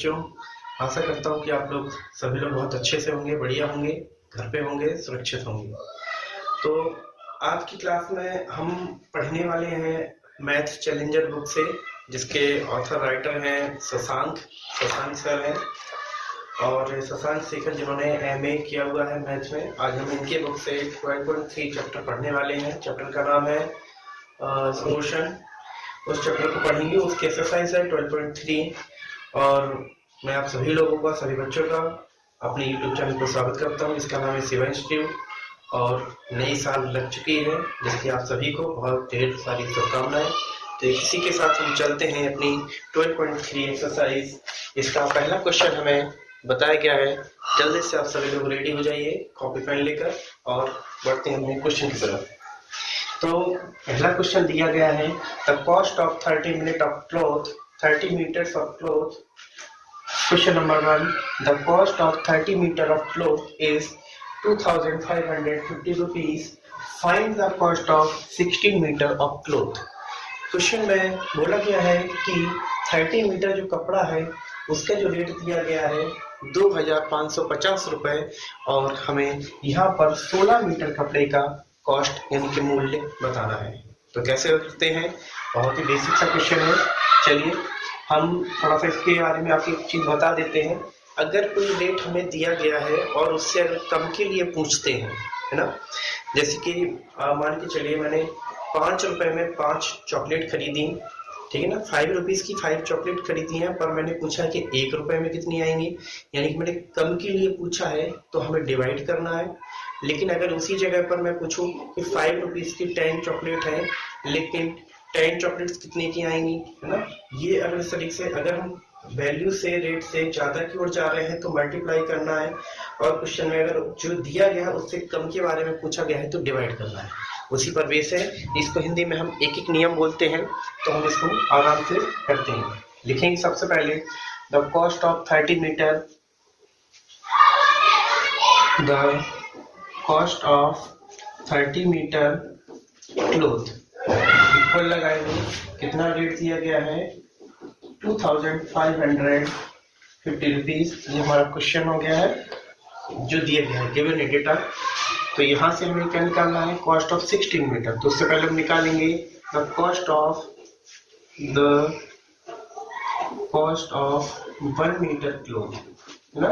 बच्चों, आशा करता हूँ कि आप लोग सभी लोग बहुत अच्छे से होंगे, बढ़िया होंगे, घर पे होंगे, सुरक्षित होंगे। तो आज की क्लास में हम पढ़ने वाले हैं मैथ चैलेंजर बुक से, जिसके ऑथर राइटर हैं शशांक सर हैं और शशांक शेखर, जिन्होंने MA किया हुआ है मैथ में। आज हम इनके बुक से 12.3 चैप्टर पढ़ने वाले हैं। चैप्टर का नाम है मोशन। उस चैप्टर को पढ़ेंगे, उसकी एक्सरसाइज है 12.3। और मैं आप सभी लोगों का, सभी बच्चों का अपने YouTube चैनल पर स्वागत करता हूँ। इसका नाम है शिवा इंस्टीट्यूट और नई साल लग चुकी है, जिसकी आप सभी को बहुत ढेर सारी शुभकामनाएं। तो इसी के साथ हम चलते हैं अपनी 12.3 एक्सरसाइज। इसका पहला क्वेश्चन हमें बताया गया है। जल्दी से आप सभी लोग रेडी हो जाइए कॉपी पेन लेकर और बढ़ते हैं अपने क्वेश्चन की तरफ। तो पहला क्वेश्चन दिया गया है, the cost of 30 minute of cloth 30 metres of cloth. Question number 1, the cost of 30 metre of cloth is 2550 rupees. Find the cost of 16 metre of cloth. Question में बोला गया है कि 30 मीटर जो कपड़ा है उसका जो रेट दिया गया है 2550 रुपए, और हमें यहाँ पर 16 मीटर कपड़े का कॉस्ट यानी कि मूल्य बताना है। तो कैसे करते हैं, बहुत ही बेसिक सा क्वेश्चन है। चलिए हम थोड़ा सा इसके बारे में आपको एक चीज बता देते हैं। अगर कोई रेट हमें दिया गया है और उससे अगर कम के लिए पूछते हैं, है ना, जैसे कि मान के चलिए मैंने 5 रुपए में 5 चॉकलेट खरीदी, ठीक है ना, 5 रुपीज की 5 चॉकलेट खरीदी है, पर मैंने पूछा कि 1 रुपए में कितनी आएंगी, यानी कि मैंने कम के लिए पूछा है तो हमें डिवाइड करना है। लेकिन अगर उसी जगह पर मैं पूछूं कि 5 रुपीज की 10 चॉकलेट है, लेकिन 10 चॉकलेट्स कितने की आएंगी, है ना, ये अगर इस तरीके से अगर हम वैल्यू से रेट से ज्यादा की ओर जा रहे हैं तो मल्टीप्लाई करना है, और क्वेश्चन में अगर जो दिया गया है उससे कम के बारे में पूछा गया है तो डिवाइड करना है। उसी पर बेस है। इसको हिंदी में हम एक एक नियम बोलते हैं, तो हम इसको आराम से करते हैं। लिखेंगे सबसे पहले, the cost of 30 metre, the cost of 30 metre cloth equal लगाएंगे, कितना रेट दिया गया है 2550 रुपीज। ये हमारा क्वेश्चन हो गया है जो दिया गया है, गिवन डेटा। तो यहाँ से हमें क्या निकालना है, कॉस्ट ऑफ 16 मीटर। तो उससे पहले हम निकालेंगे the cost of 1 metre cloth, है ना।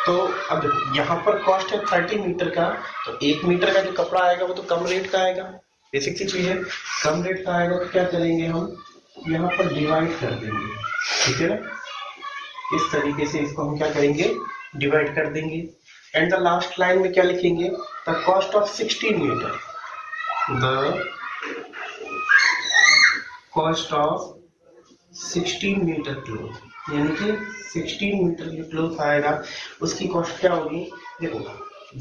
तो अब यहाँ पर कॉस्ट है 30 मीटर का, तो 1 मीटर का जो कपड़ा आएगा वो तो कम रेट का आएगा, बेसिक सी चीज है, कम रेट का आएगा। तो क्या करेंगे हम यहाँ पर डिवाइड कर देंगे, ठीक है ना, इस तरीके से इसको हम क्या करेंगे, डिवाइड कर देंगे। एंड द लास्ट लाइन में क्या लिखेंगे, the cost of 16 metre, the cost of 16 metre cloth, यानी कि 16 मीटर जो क्लॉथ आएगा उसकी कॉस्ट क्या होगी। देखो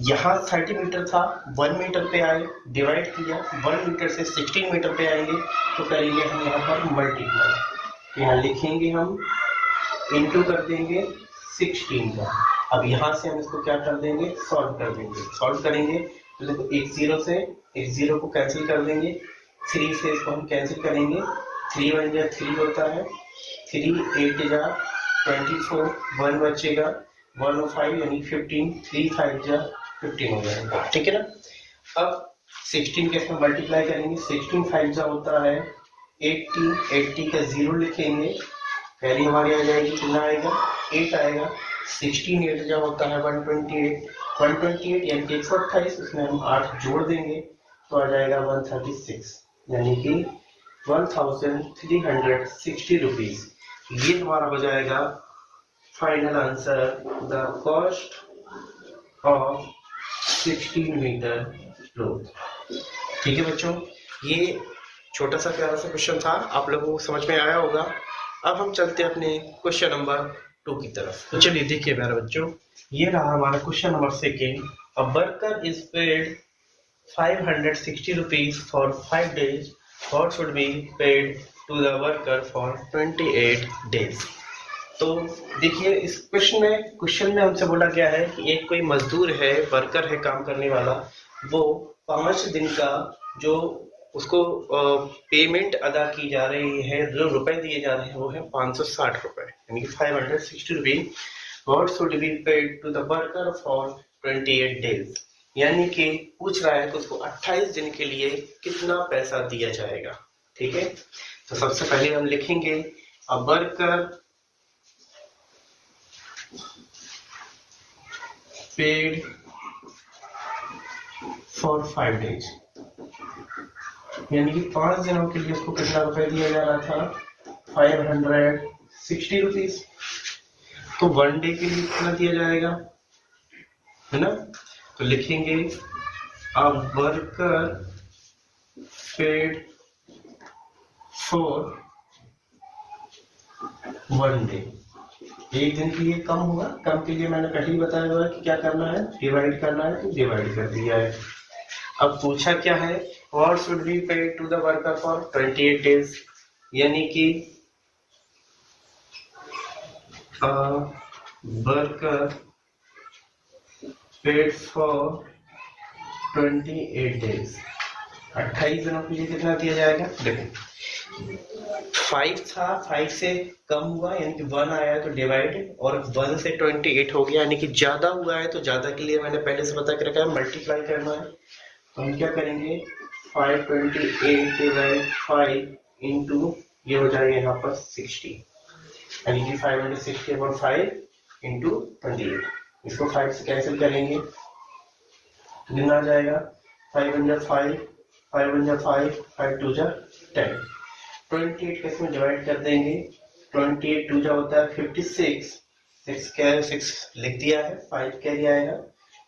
यहाँ 30 मीटर था, 1 मीटर पे आए, डिवाइड किया, 1 मीटर से 16 मीटर पे आएंगे तो करेंगे हम यहाँ पर मल्टीप्लाई। यहाँ लिखेंगे हम, इनटू कर देंगे 16 का। अब यहाँ से हम इसको क्या कर देंगे, सॉल्व कर देंगे। सॉल्व करेंगे तो देखो एक जीरो को कैंसिल कर देंगे, 3 से इसको हम कैंसिल करेंगे, 3 1 जा 3 होता है, 3 8 जा 24, 1 बचेगा 105 यानी 15, 3 5 जा 15 हो जाएगा, ठीक है ना। अब 16 के इसमें मल्टीप्लाई करेंगे, 16 5 जा होता है 80, 80 का 0 लिखेंगे, पहली हमारी आ जाएगी, कितना आएगा 8 आएगा। 16 8 जा होता है 128 यानी कि 128, उसमें हम 8 जोड़ देंगे तो आ जाएगा 136, यानी कि 1360 रुपीज। ये हमारा हो जाएगा final answer, the cost of 16 metre cloth. ठीक है बच्चों, ये छोटा सा प्यारा सा क्वेश्चन था, आप लोगों को समझ में आया होगा। अब हम चलते हैं अपने क्वेश्चन नंबर 2 की तरफ। तो चलिए देखिए प्यारे बच्चों, ये रहा हमारा question number 2। A worker is paid 560 rupees for 5 days, what should be paid to the worker for 28 days। तो देखिए इस क्वेश्चन में हमसे बोला गया है कि एक कोई मजदूर है, वर्कर है, काम करने वाला, वो 5 दिन का जो उसको पेमेंट अदा की जा रही है, जो रुपए दिए जा रहे हैं वो है 560 रुपए, यानी कि 560 rupees what should be paid to the worker for 28 days, यानी कि पूछ रहा है कि उसको 28 दिन के लिए कितना पैसा दिया जाएगा। ठीक है, तो सबसे पहले हम लिखेंगे a worker paid for 5 days, यानी कि 5 दिनों के लिए उसको कितना रुपए दिया जा रहा था, 560 रुपीज। तो 1 डे के लिए कितना दिया जाएगा, है ना, तो लिखेंगे a worker paid for 1 day, एक दिन के लिए कम होगा, कम के लिए मैंने पहले ही बताया हुआ है कि क्या करना है, डिवाइड करना है, तो डिवाइड कर दिया है। अब पूछा क्या है, what should be paid to the worker for 28 days, यानी कि वर्कर पेड फॉर 28 डेज, 28 दिनों के लिए कितना दिया जाएगा। देखो 5 था, 5 से कम हुआ यानी कि 1 आया तो डिवाइड, और 1 से 28 हो गया यानी कि ज्यादा हुआ है, तो ज्यादा के लिए मैंने पहले से बता के रखा है मल्टीप्लाई करना है। तो हम क्या करेंगे, 528 डिवाइड 5 इंटू ये हो जाएगा यहाँ पर 60, यानी कि 560 अपॉन 5 इंटू 28, इसको 5 से कैंसिल करेंगे तो कितना आ जाएगा, 5 1 5, 5 1 5, 5 2 10, 28 के इसमें डिवाइड कर देंगे, 28 2 होता है 56, 6 क्या 6 लिख दिया है, 5 कैरी आएगा,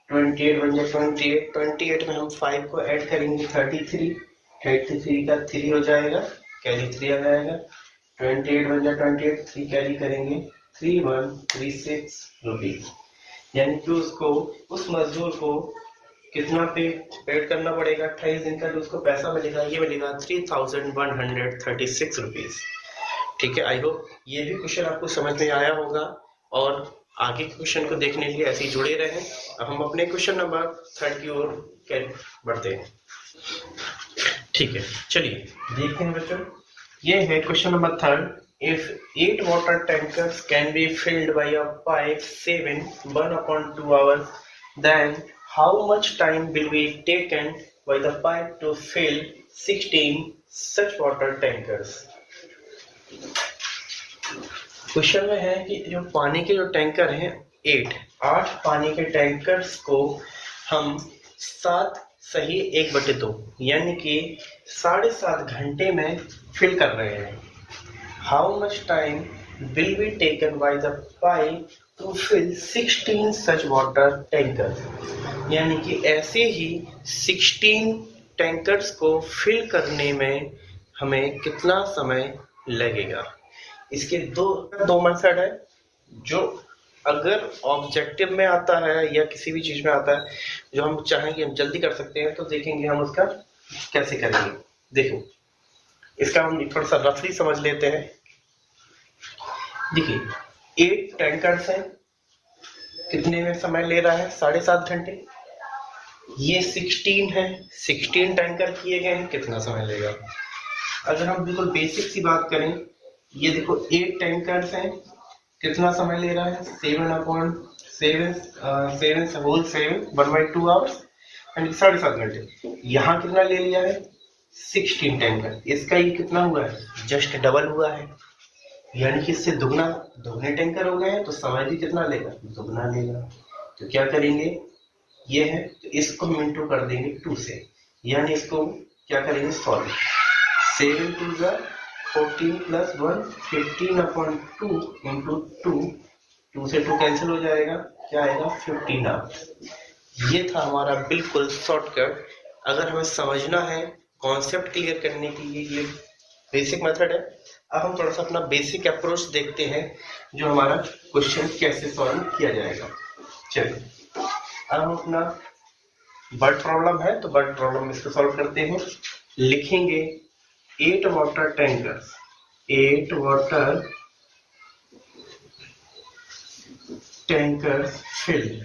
28 1 28, 28 में हम 5 को ऐड करेंगे 33, 33 का 3 हो जाएगा, कैरी 3 आ जाएगा, 28 1 28, 3 कैरी करेंगे 3136 रुपीज, यानी कि उसको उस मजदूर को कितना पेड करना पड़ेगा, 28 दिन का जो उसको पैसा मिलेगा, ये मिलेगा 3136 रुपीज। ठीक है, आई होप ये भी क्वेश्चन आपको समझ में आया होगा, और आगे के क्वेश्चन को देखने के लिए ऐसे ही जुड़े रहें। अब हम अपने क्वेश्चन नंबर 3 की ओर बढ़ते हैं। ठीक है, चलिए देखते हैं बच्चों, ये है question number 3। If 8 water tankers can be filled by a pipe saving 1/2 hours, then how much time will be taken by the pipe to fill 16 such water tankers? Question में है कि जो पानी के जो टैंकर हैं 8 पानी के टैंकर्स को हम 7 सही 1/2 यानी कि 7.5 घंटे में फिल कर रहे हैं। How much time will be taken by the pipe to fill 16 such water tankers? यानी कि ऐसे ही 16 टैंकर्स को फिल करने में हमें कितना समय लगेगा। इसके दो मेथड है, जो अगर ऑब्जेक्टिव में आता है या किसी भी चीज में आता है जो हम चाहेंगे हम जल्दी कर सकते हैं, तो देखेंगे हम उसका कैसे करेंगे। देखो इसका हम थोड़ा सा रफली समझ लेते हैं। देखिए 8 टैंकर्स हैं, कितने में समय ले रहा है, 7.5 घंटे। ये 16 है, 16 टैंकर किए गए हैं, कितना समय लेगा। अगर हम बिल्कुल बेसिक सी बात करें, ये देखो 8 टैंकर्स हैं, कितना समय ले रहा है, 1/2 आवर्स यानी 7.5 घंटे। यहाँ कितना ले लिया है, 16 टैंकर, इसका ये कितना हुआ है, जस्ट डबल हुआ है, यानी कि इससे दुगने टैंकर हो गए हैं, तो समय भी कितना लेगा, दुगना लेगा। तो क्या करेंगे, ये है तो इसको हम इंटू कर देंगे 2 से, यानी इसको क्या करेंगे सॉल्व, 7 2 14 प्लस 1 15/2 इंटू 2 से 2 कैंसिल हो जाएगा, क्या आएगा 15 आवर्स। ये था हमारा बिल्कुल शॉर्टकट। अगर हमें समझना है, कॉन्सेप्ट क्लियर करने के लिए ये बेसिक मेथड है। अब हम थोड़ा सा अपना बेसिक अप्रोच देखते हैं, जो हमारा क्वेश्चन कैसे सॉल्व किया जाएगा। चलिए अब हम अपना बर्ड प्रॉब्लम है तो बर्ड प्रॉब्लम इसको सॉल्व करते हैं। लिखेंगे 8 water tankers, 8 water tankers field,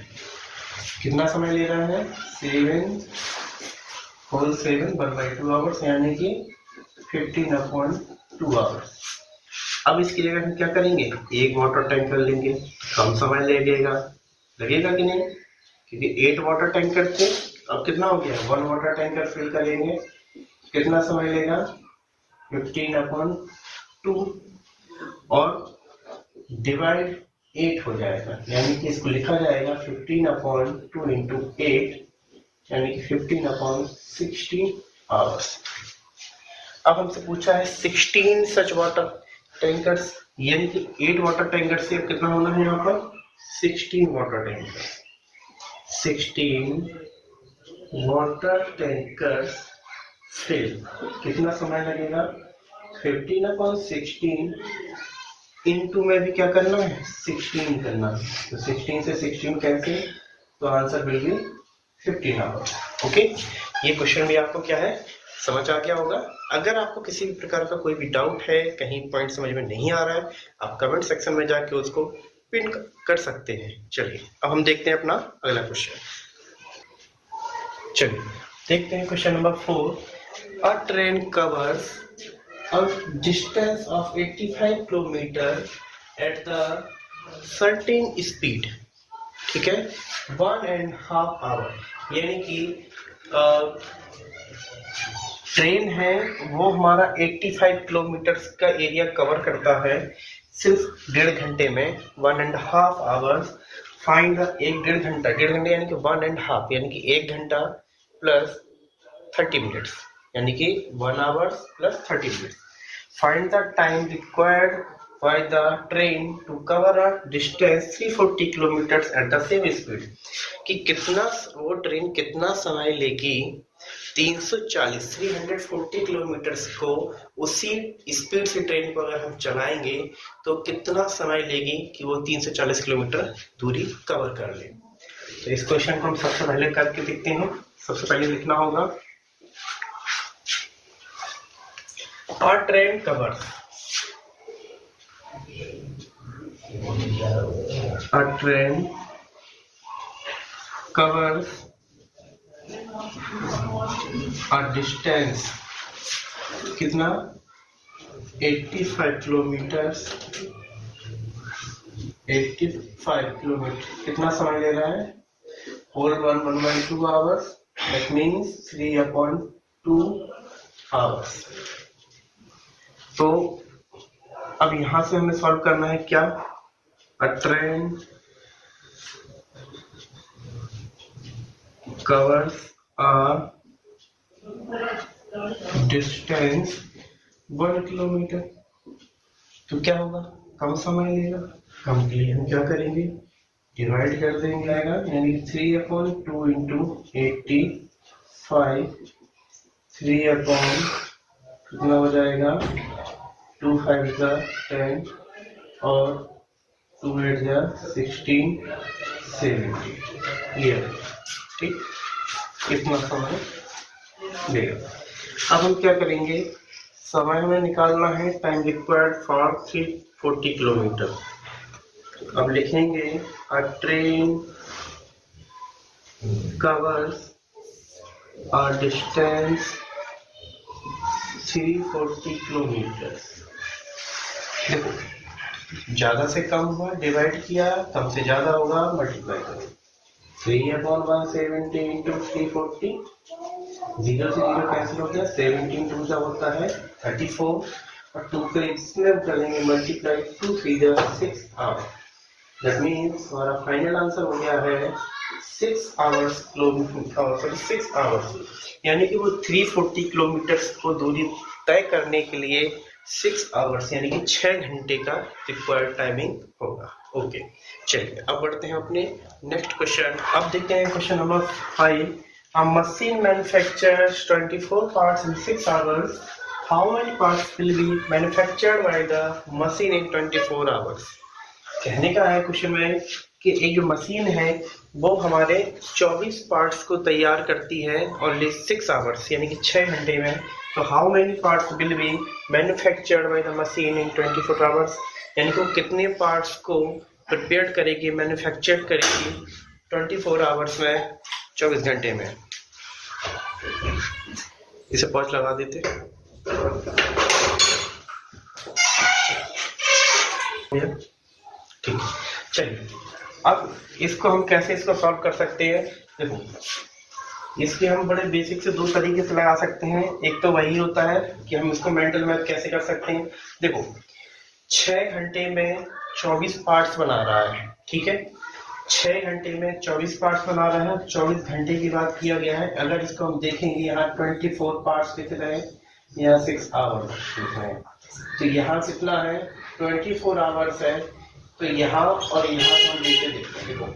कितना समय ले रहा है, 7 होल 7 1/2 आवर्स यानी कि 15/2 आवर्स। अब इसकी जगह हम क्या करेंगे, एक वाटर टैंकर लेंगे, कम समय लगेगा कि नहीं, क्योंकि 8 वाटर टैंकर थे, अब कितना हो गया, 1 वाटर टैंकर फिल करेंगे, कितना समय लेगा 15/2 और डिवाइड 8 हो जाएगा, यानी कि इसको लिखा जाएगा 15/2 इंटू 8 यानी कि 15/16 आवर्स। अब हमसे पूछा है 16 सच वाटर टैंकर्स, यानी कि 8 वाटर टैंकर से कितना होना है यहाँ पर 16 water tanker, 16 water tankers fill, कितना समय लगेगा 15/16 इनटू में भी क्या करना है 16 करना है, तो 16 से 16 कैंसिल, तो answer will be 15 hours. Okay, ये क्वेश्चन भी आपको क्या है समझ आ गया होगा। अगर आपको किसी भी प्रकार का कोई भी डाउट है, कहीं पॉइंट समझ में नहीं आ रहा है, आप कमेंट सेक्शन में जाके उसको पिन कर सकते हैं। चलिए अब हम देखते हैं अपना अगला क्वेश्चन। चलिए देखते हैं question number 4। A train covers a distance of 85 kilometre at the certain speed, ठीक है, 1.5 hour, यानी कि ट्रेन है वो हमारा 85 किलोमीटर का एरिया कवर करता है सिर्फ 1.5 घंटे में, 1.5 आवर्स। फाइंड द, एक 1.5 घंटा, 1.5 घंटे यानी कि 1.5 यानी कि 1 घंटा प्लस 30 मिनट्स यानी कि 1 hours plus 30 minutes. Find the time required by the train to cover a distance 340 kilometers at the same speed, कि कितना वो ट्रेन कितना समय लेगी 340 किलोमीटर्स को उसी स्पीड से ट्रेन को अगर हम चलाएंगे तो कितना समय लेगी कि वो 340 किलोमीटर दूरी कवर कर ले। तो इस क्वेश्चन को हम सबसे पहले करके देखते हैं। सबसे पहले लिखना होगा A train covers, a train covers a distance, कितना 85 किलोमीटर्स, 85 किलोमीटर कितना समय ले रहा है, whole 1/2 hours, that means 3/2 hours. तो अब यहां से हमें सॉल्व करना है क्या, a train covers a distance 1 kilometre, तो क्या होगा, कम समय लेगा, कम के लिए हम क्या करेंगे डिवाइड कर देंगे, यानी 3/2 इंटू 85, 3/, कितना हो जाएगा 2 5 10 और 2 8 16 70, ये ठीक, इतना समय लेगा। अब हम क्या करेंगे, समय हमें निकालना है, टाइम रिक्वायर्ड फॉर 340 किलोमीटर। अब लिखेंगे अ train covers a distance 340 kilometre. देखो ज्यादा से कम हुआ डिवाइड किया, कम से ज्यादा होगा मल्टीप्लाई करो, 3/170 इंटू 340, 0 से 0 कैंसिल हो गया, 17 2 का होता है 34 और 2 को इसमें करेंगे मल्टीप्लाई, 2 3 6 आवर, दैट मीन्स हमारा फाइनल आंसर हो गया है 6 आवर्स किलोमीटर, 6 आवर्स, यानी कि वो 340 किलोमीटर को दूरी तय करने के लिए 6 आवर्स यानी कि 6 घंटे का रिक्वायर्ड टाइमिंग होगा। ओके, चलिए अब बढ़ते हैं अपने नेक्स्ट क्वेश्चन। अब देखते हैं question number 5। A machine manufactures 24 parts in 6 hours, how many parts will be manufactured by the machine in 24 hours. कहने का है क्वेश्चन में कि एक जो मशीन है वो हमारे 24 पार्ट्स को तैयार करती है ओनली 6 आवर्स यानी कि 6 घंटे में, तो how many parts will be manufactured by the machine in 24 hours, यानी कि वो कितने पार्ट्स को प्रिपेयर करेगी, मैन्युफैक्चर करेगी 24 आवर्स में, 24 घंटे में। इसे पॉज लगा देते। ठीक, चलिए अब इसको हम कैसे इसको सॉल्व कर सकते हैं। देखो इसके हम बड़े बेसिक से दो तरीके से लगा सकते हैं। एक तो वही होता है कि हम इसको मेंटल मैथ कैसे कर सकते हैं। देखो 6 घंटे में 24 पार्ट्स बना रहा है, ठीक है, 6 घंटे में 24 पार्ट्स बना रहा है, 24 घंटे की बात किया गया है। अगर इसको हम देखेंगे यहाँ 24 पार्ट्स लिख रहे हैं, यहाँ 6 आवर्स लिख रहे हैं, तो यहाँ कितना है 24 आवर्स है। तो यहाँ और यहाँ हम लेके देखते हैं। देखो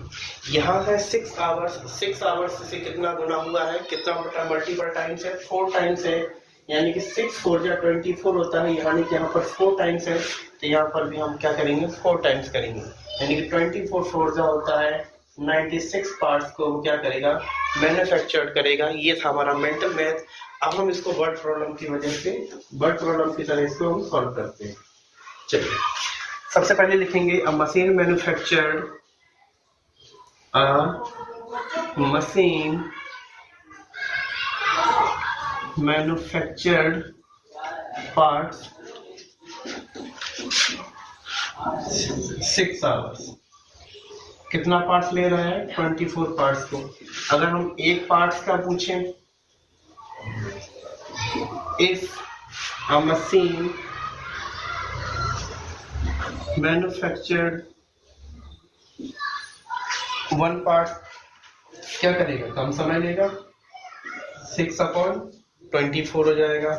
यहाँ है 6 आवर्स, 6 आवर्स से कितना गुना हुआ है, कितना बटा मल्टीपल टाइम्स है, 4 टाइम्स है, यानी कि 6 4 या 24 होता है, यानी कि यहाँ पर 4 टाइम्स है। तो यहाँ पर भी हम क्या करेंगे 4 टाइम्स करेंगे, यानी कि 24 4 जो होता है 96 पार्ट्स को वो क्या करेगा मैन्युफैक्चर्ड करेगा। ये था हमारा मेंटल मैथ। अब हम इसको वर्ड प्रॉब्लम की वजह से वर्ड प्रॉब्लम की तरह इसको हम सॉल्व करते हैं। चलिए सबसे पहले लिखेंगे अ मशीन मैन्युफैक्चर्ड पार्ट्स 6 आवर्स। कितना पार्ट्स ले रहा है 24 पार्ट्स को। अगर हम एक पार्ट्स का पूछें, if a machine manufactured 1 part क्या करेगा, कम समय लेगा, 6/24 हो जाएगा।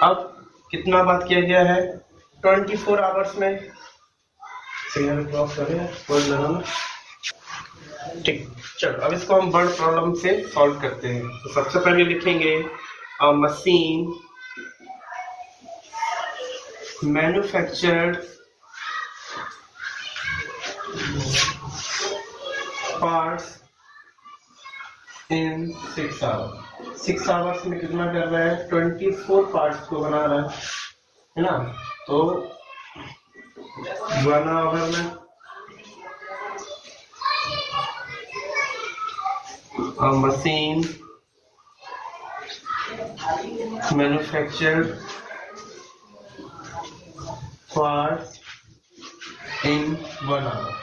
अब कितना बात किया गया है 24 आवर्स में, सिग्नल क्रॉस करें वर्ड लगाना। ठीक, चलो अब इसको हम वर्ड प्रॉब्लम से सॉल्व करते हैं। तो सबसे पहले लिखेंगे अ machine manufactured parts in 6 hours. 6 hours में कितना कर रहा है 24 पार्ट्स को बना रहा है ना। तो 1 आवर में a machine manufactured parts in 1 hour।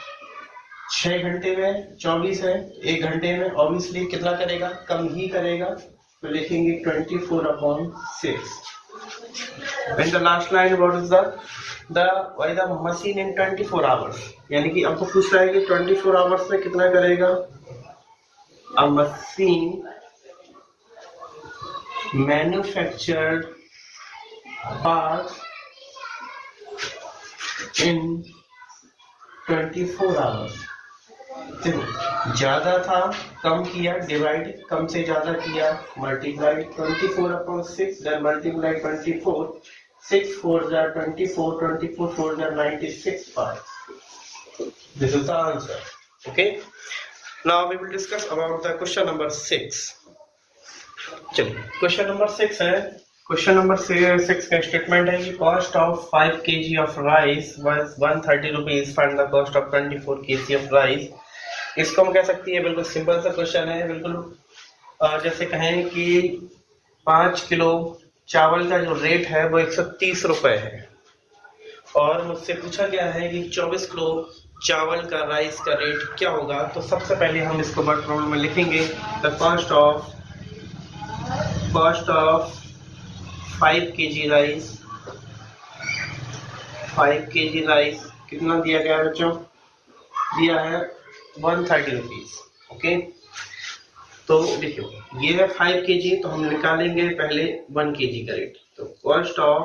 6 घंटे में 24 है, 1 घंटे में ऑब्वियसली कितना करेगा, कम ही करेगा। तो लिखेंगे 24/6। And the last line what is the machine in 24 hours, यानी कि आपको पूछ रहा है कि 24 आवर्स में कितना करेगा। A machine manufactured parts in 24 hours। देखो ज्यादा था कम किया, डिवाइड कम से ज्यादा किया, multiplied 24/6 then multiply 24, 6 4 24, 24 4 96 parts। This is the answer. Okay, now we will discuss about the question number 6। चलिए क्वेश्चन नंबर 6 है। क्वेश्चन नंबर 6 का स्टेटमेंट है कि cost of 5 kg of rice was 130 rupees, find the cost of 24 kg of rice. इसको हम कह सकते हैं बिल्कुल सिंपल सा क्वेश्चन है। बिल्कुल जैसे कहें कि 5 किलो चावल का जो रेट है वो 130 रुपए है, और मुझसे पूछा गया है कि 24 किलो चावल का राइस का रेट क्या होगा। तो सबसे पहले हम इसको वर्ड प्रॉब्लम में लिखेंगे the cost of 5 kg rice. 5 kg rice कितना दिया गया बच्चों, दिया है 130 रुपीज। ओके, तो देखियो ये है 5 kg, तो हम निकालेंगे पहले 1 kg का रेट। तो cost of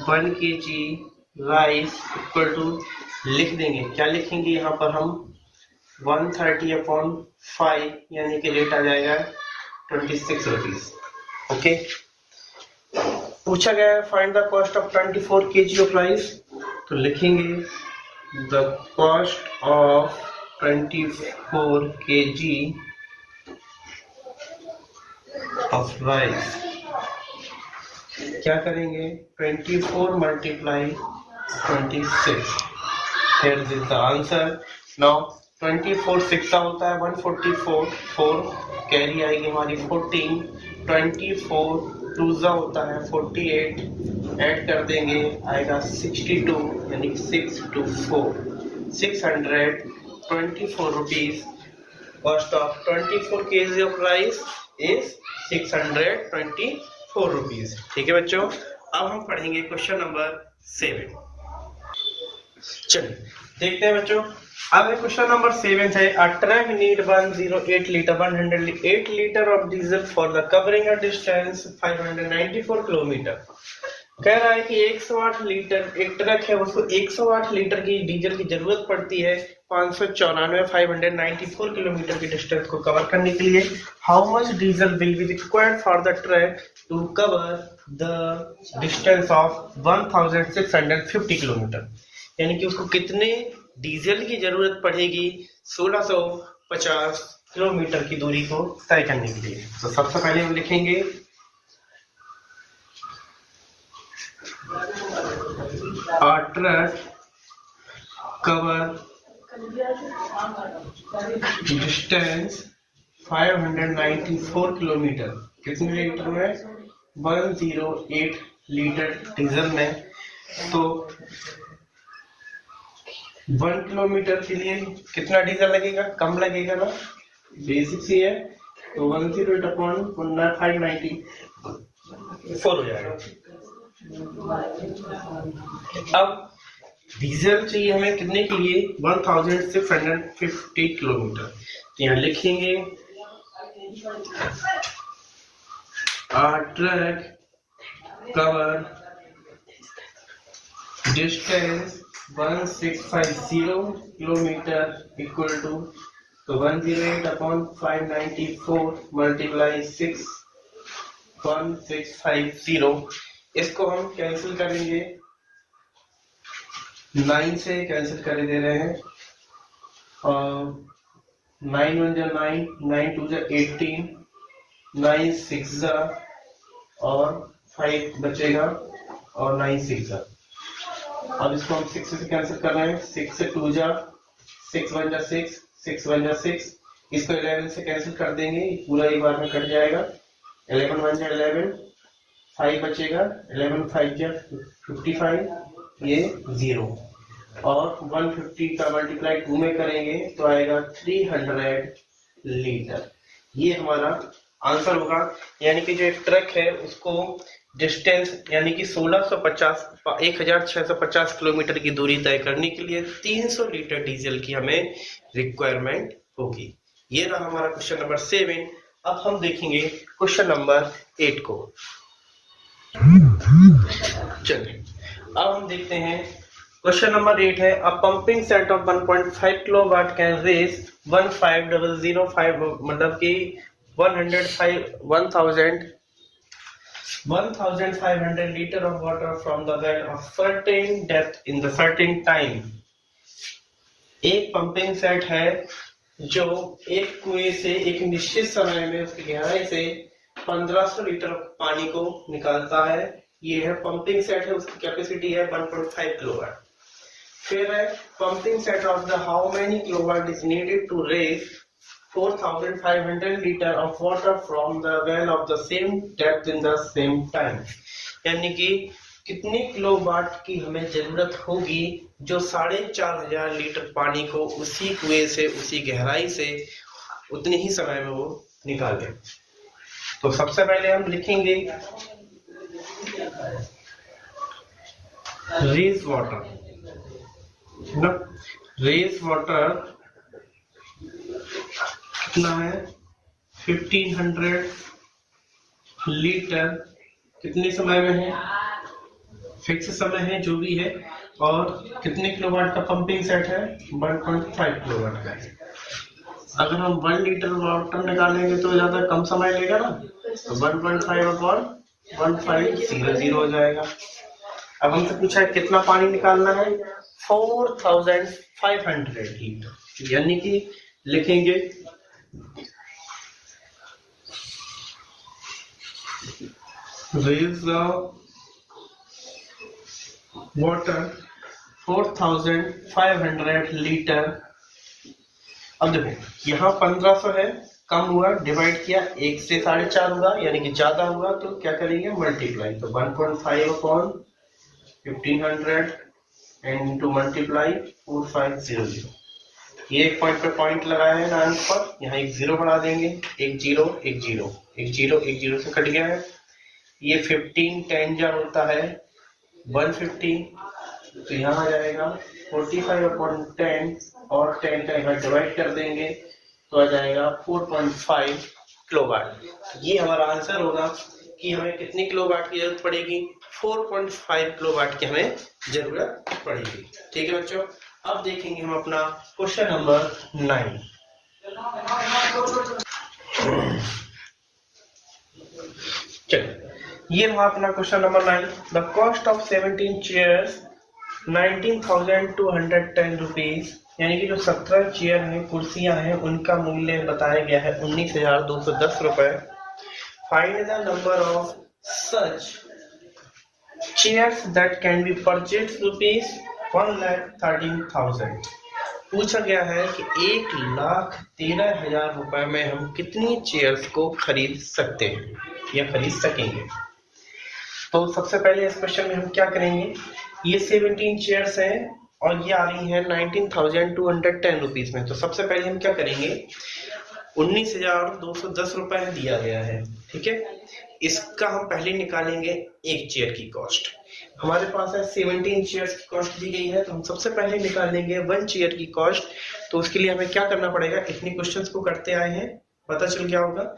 1 kg rice equal to लिख देंगे, क्या लिखेंगे यहाँ पर हम 130/5, यानी कि रेट आ जाएगा 26 रुपीज। ओके, पूछा गया है find the cost of 24 kg of rice. तो लिखेंगे the cost of 24 kg of rice, क्या करेंगे 24 multiply 26। Here is the answer. Now 24 6 होता है 144, 4 कैरी आएगी हमारी 14, 24 टूजा होता है 48, ऐड कर देंगे आएगा 62, यानी 624 624 rupees. Cost of 24 kg of rice is 624 rupees. ठीक है बच्चों, अब हम पढ़ेंगे क्वेश्चन नंबर 7। चलिए देखते हैं बच्चों। अब क्वेश्चन नंबर 7 है, a truck need 108 litre of diesel for the covering a distance 594 kilometre. कह रहा है कि 108 लीटर, एक ट्रक है उसको 108 लीटर की डीजल की जरूरत पड़ती है 594 किलोमीटर की डिस्टेंस को कवर करने के लिए। How much diesel will be required for the truck to cover the distance of 1650 kilometre, यानी कि उसको कितने डीजल की जरूरत पड़ेगी 1650 किलोमीटर की दूरी को तय करने के लिए। तो सबसे पहले हम लिखेंगे a truck cover distance 594 kilometre, कितने लीटर में? 108 लीटर डीजल में। तो 1 किलोमीटर के लिए कितना डीजल लगेगा? कम लगेगा ना, बेसिक सी है। तो 108/594 हो जाएगा। अब डीजल चाहिए हमें कितने के लिए? 1650 किलोमीटर। तो यहाँ लिखेंगे truck cover distance 1650 kilometre equal to, तो 108/594 मल्टीप्लाई 1650। इसको हम कैंसिल करेंगे, 9 से कैंसिल कर दे रहे हैं, और 9 1 जा 9, 9 2 जा 18, 9 6 जा और 5 बचेगा और 9 6 जा। अब इसको हम 6 से कैंसिल कर रहे हैं, 6 से 2 जा 6 1 जा 6, 6 1 जा 6। इसको 11 से कैंसिल कर देंगे, पूरा एक बार में कट जाएगा। 11 1 जा 11, 5 बचेगा, 11 5 जा 55, ये 0, और 150 का मल्टीप्लाई 2 में करेंगे तो आएगा 300 लीटर। ये हमारा आंसर होगा। यानी कि जो एक ट्रक है उसको डिस्टेंस यानी कि 1650 किलोमीटर की दूरी तय करने के लिए 300 लीटर डीजल की हमें रिक्वायरमेंट होगी। ये रहा हमारा क्वेश्चन नंबर 7। अब हम देखेंगे क्वेश्चन नंबर 8 को। चलिए अब हम देखते हैं क्वेश्चन नंबर 8 है, a pumping set of 1.5 kilowatt can raise 15005, मतलब कि 1500 litre of water from the well of certain depth in the certain time. एक पंपिंग सेट है जो एक कुएं से एक निश्चित समय में उसकी गहराई से 1500 लीटर पानी को निकालता है। ये है पंपिंग सेट है, उसकी कैपेसिटी है 1.5 किलोवाट। फिर है pumping set of the how many kilowatt is needed to raise 4500 litre of water from the well of the same depth in the same time, यानी कि कितने किलोवाट की हमें जरूरत होगी जो 4500 लीटर पानी को उसी कुएं से उसी गहराई से उतने ही समय में वो निकाले। तो सबसे पहले हम लिखेंगे रेज वाटर, रेज वाटर कितना है 1500 लीटर, कितने समय में है, फिक्स समय है जो भी है, और कितने किलोवाट का पंपिंग सेट है 1.5 किलोवाट का है। अगर हम 1 लीटर वाटर निकालेंगे तो ज्यादा कम समय लेगा ना, तो 1.5/1500 हो जाएगा। अब हमसे पूछा है कितना पानी निकालना है 4500 लीटर, यानी कि लिखेंगे रेज द वाटर 4500 लीटर। अब देखो यहाँ 1500 है कम हुआ, डिवाइड किया, 1 से 4.5 हुआ यानी कि ज्यादा हुआ तो क्या करेंगे, मल्टीप्लाई। तो 1.5 अपॉन 1500 एंड इनटू मल्टीप्लाई 4500। ये एक पॉइंट पे पॉइंट लगाया है ना अंक पर, यहाँ एक जीरो बढ़ा देंगे, एक जीरो एक जीरो, एक जीरो एक जीरो से कट गया है। ये 15 10 जा होता है 150, तो यहाँ आ जाएगा 45 अपॉन 10 और 10 का यहाँ डिवाइड कर देंगे तो आ जाएगा 4.5 किलोवाट। ये हमारा आंसर होगा कि हमें कितनी किलोवाट की जरूरत पड़ेगी, 4.5 किलोवाट की हमें जरूरत पड़ेगी। ठीक है बच्चों, अब देखेंगे हम अपना क्वेश्चन नंबर 9। चलिए, ये रहा अपना question number 9। The cost of 17 chairs 19,210 rupees, यानी कि जो 17 चेयर हैं, कुर्सियां हैं, उनका मूल्य बताया गया है 19,210 रुपए। Find the number of such chairs that can be purchase rupees 1,13,000। पूछा गया है कि 1,13,000 रुपए में हम कितनी चेयर्स को खरीद सकते हैं या खरीद सकेंगे। तो सबसे पहले इस क्वेश्चन में हम क्या करेंगे, ये 17 चेयर्स हैं और ये आ रही है 19,210 रुपीज में। तो सबसे पहले हम क्या करेंगे, 19,210 रुपए दिया गया है, ठीक है, इसका हम पहले निकालेंगे एक चेयर की कॉस्ट। हमारे पास है 17 चेयर्स की कॉस्ट दी गई है, तो हम सबसे पहले निकाल लेंगे 1 चेयर की कॉस्ट। तो उसके लिए हमें क्या करना पड़ेगा, इतनी क्वेश्चंस को करते आए हैं, पता चल गया होगा,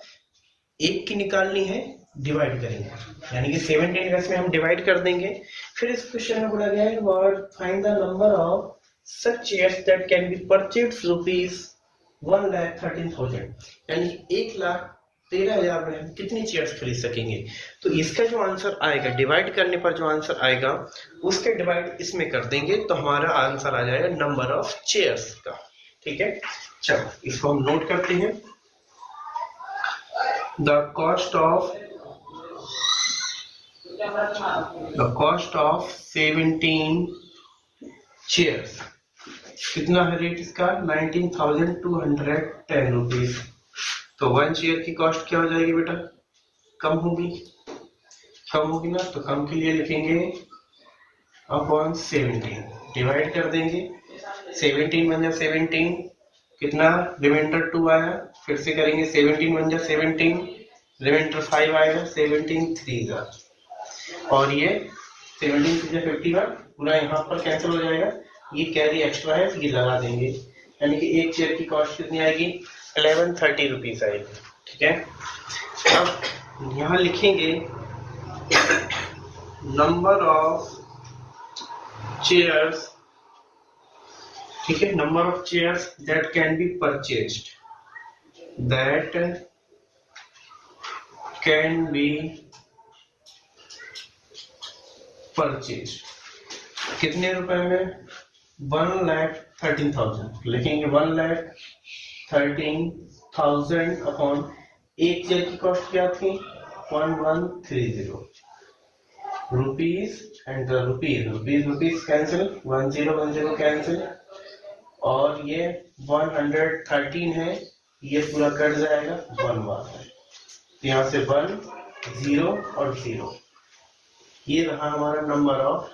एक की निकालनी है, डिवाइड करेंगे, यानी कि 17 का इसमें हम डिवाइड कर देंगे। फिर इस क्वेश्चन में बोला गया है word find the number of such chairs that can be purchased rupees 1,13,000, यानी 1,13,000 में हम कितनी चेयर्स खरीद सकेंगे। तो इसका जो आंसर आएगा, डिवाइड करने पर जो आंसर आएगा उसके डिवाइड इसमें कर देंगे तो हमारा आंसर आ जाएगा नंबर ऑफ चेयर्स का। ठीक है, चलो इसको हम नोट करते हैं। द कॉस्ट ऑफ 17 चेयर्स, कितना है रेट इसका, 19,210 रुपीज। तो 1 चेयर की कॉस्ट क्या हो जाएगी बेटा, कम होगी ना, तो कम के लिए लिखेंगे अपॉन 17, डिवाइड कर देंगे, 17 बन जा 17, कितना रिमाइंडर 2 आया, फिर से करेंगे 17 बन जा 17, रिमाइंडर 5 आएगा, 17 3 जा, और ये 17 3 जा 51, पूरा यहाँ पर कैंसिल हो जाएगा, ये कैरी एक्स्ट्रा है तो ये लगा देंगे, यानी कि एक चेयर की कॉस्ट कितनी आएगी, 1130 रुपीज आएगी। ठीक है, अब यहाँ लिखेंगे नंबर ऑफ चेयर्स, ठीक है, number of chairs that can be purchased, that can be purchased, कितने रुपए में, 1,13,000 लिखेंगे, 1,13,000 अपॉन एक चेयर की कॉस्ट क्या थी, 1130 rupees, and rupees cancel, 1010 cancel, और ये 113 है, ये पूरा कट जाएगा 1 बार, यहाँ से 1 0 और 0, ये रहा हमारा नंबर ऑफ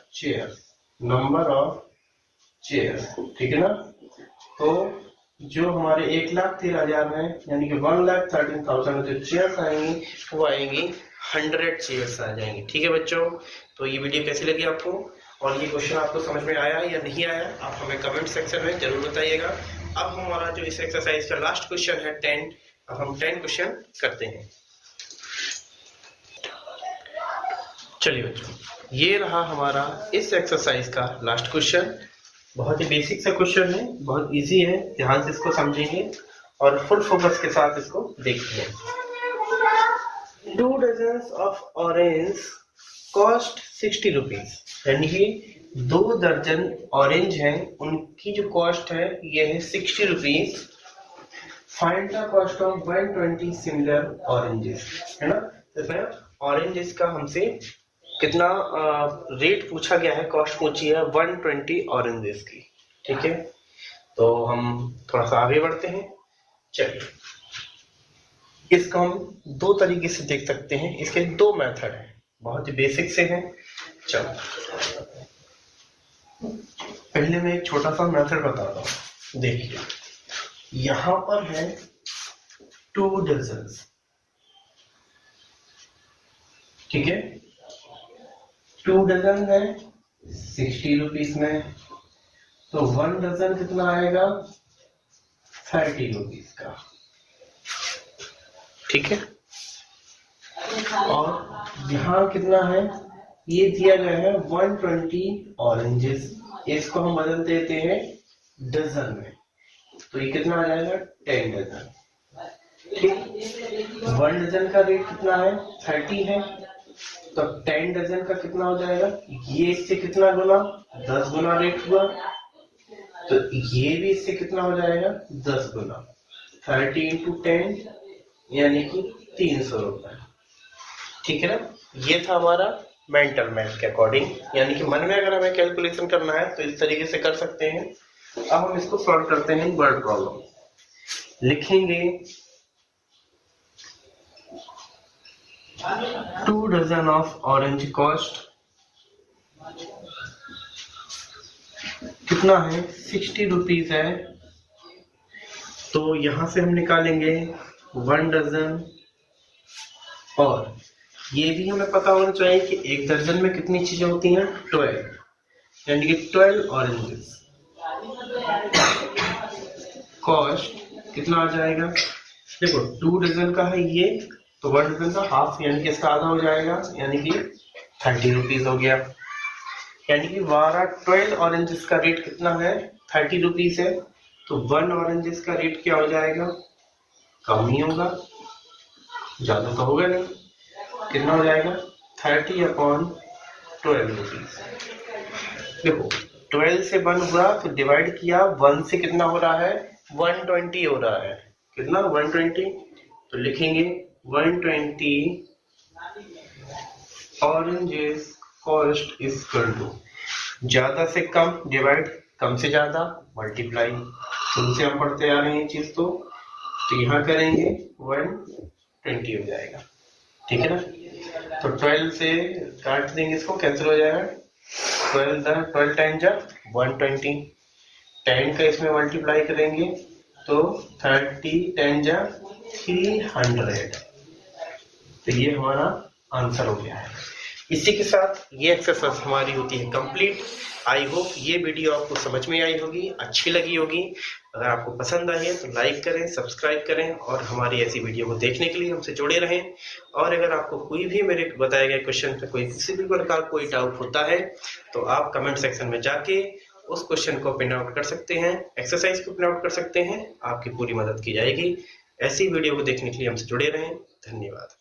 चेयर्स, ठीक है ना। तो जो हमारे 1,13,000 है, यानी कि 1,13,000 जो चेयर्स आएंगी वो आएंगी 100 चेयर्स आ जाएंगी। ठीक है बच्चों, तो ये वीडियो कैसी लगी आपको, और ये क्वेश्चन आपको समझ में आया या नहीं आया, आप हमें कमेंट सेक्शन में जरूर बताइएगा। अब हमारा जो इस एक्सरसाइज का लास्ट क्वेश्चन है 10, अब हम 10 क्वेश्चन करते हैं। चलिए बच्चों, ये रहा हमारा इस एक्सरसाइज का लास्ट क्वेश्चन। बहुत ही बेसिक सा क्वेश्चन है, बहुत इजी है, ध्यान से इसको समझेंगे और फुल फोकस के साथ इसको देखते हैं। 2 dozens of orange cost 60 rupees, यानी कि 2 दर्जन ऑरेंज हैं, उनकी जो कॉस्ट है ये है 60 rupees. Find the cost of 120 similar oranges, है ना। तो ऑरेंजेस का हमसे कितना रेट पूछा गया है, कॉस्ट पूछी है 120 ऑरेंजेस की। ठीक है, तो हम थोड़ा सा आगे बढ़ते हैं। चलिए, इसको हम दो तरीके से देख सकते हैं। इसके दो मेथड हैं, बहुत ही बेसिक से हैं। चलो पहले मैं एक छोटा सा मेथड बताता हूँ। देखिए यहां पर है 2 डजन, ठीक है। 2 डजन है 60 रुपीज में, तो 1 डजन कितना आएगा 30 रुपीज का, ठीक है। और यहाँ कितना है, ये दिया गया है 120 ऑरेंजेस, इसको हम बदल देते हैं डजन में, तो ये कितना आ जाएगा 10 डजन, ठीक। 1 डजन का रेट कितना है 30 है, तो 10 डजन का कितना हो जाएगा, ये इससे कितना गुना 10 गुना रेट हुआ, तो ये भी इससे कितना हो जाएगा 10 गुना, 30 into 10 यानी कि 300 रुपए, ठीक है ना। ये था हमारा मेंटल मैथ के अकॉर्डिंग, यानी कि मन में अगर हमें कैलकुलेशन करना है तो इस तरीके से कर सकते हैं। अब हम इसको सॉल्व करते हैं वर्ड प्रॉब्लम। लिखेंगे 2 डजन ऑफ ऑरेंज कॉस्ट कितना है 60 रुपीज है, तो यहां से हम निकालेंगे 1 डजन, और ये भी हमें पता होना चाहिए कि एक दर्जन में कितनी चीजें होती हैं 12, यानी कि 12 ऑरेंजेस। कॉस्ट कितना आ जाएगा, देखो 2 डजन का है ये, तो 1 डजन का हाफ यानी कि इसका आधा हो जाएगा, यानी कि 30 रुपीज हो गया। यानी कि 12 ऑरेंजेस का रेट कितना है 30 रुपीज है, तो 1 ऑरेंजेस का रेट क्या हो जाएगा, कम ही होगा, ज्यादा तो होगा नहीं। कितना हो जाएगा 30/12 रुपीज। देखो 12 से 1 हुआ तो डिवाइड किया, 1 से कितना हो रहा है 120 हो रहा है, कितना 120, तो लिखेंगे 120 oranges cost is equal to, ज्यादा से कम डिवाइड, कम से ज्यादा मल्टीप्लाई, उनसे हम पढ़ते आ रहे हैं चीज, तो यहाँ करेंगे 120 हो जाएगा, ठीक है ना। तो 12 से काट देंगे, इसको कैंसिल हो जाएगा, 12 टाइम जा 120, 10 का इसमें मल्टीप्लाई करेंगे तो 30 10 जा 300, तो ये हमारा आंसर हो गया है। इसी के साथ ये एक्सरसाइज हमारी होती है कंप्लीट। आई होप ये वीडियो आपको समझ में आई होगी, अच्छी लगी होगी। अगर आपको पसंद आई है तो लाइक करें, सब्सक्राइब करें, और हमारी ऐसी वीडियो को देखने के लिए हमसे जुड़े रहें। और अगर आपको कोई भी मेरे बताए गए क्वेश्चन पे कोई किसी भी प्रकार कोई डाउट होता है तो आप कमेंट सेक्शन में जाके उस क्वेश्चन को प्रिंट आउट कर सकते हैं, एक्सरसाइज को प्रिंट आउट कर सकते हैं, आपकी पूरी मदद की जाएगी। ऐसी वीडियो को देखने के लिए हमसे जुड़े रहें। धन्यवाद।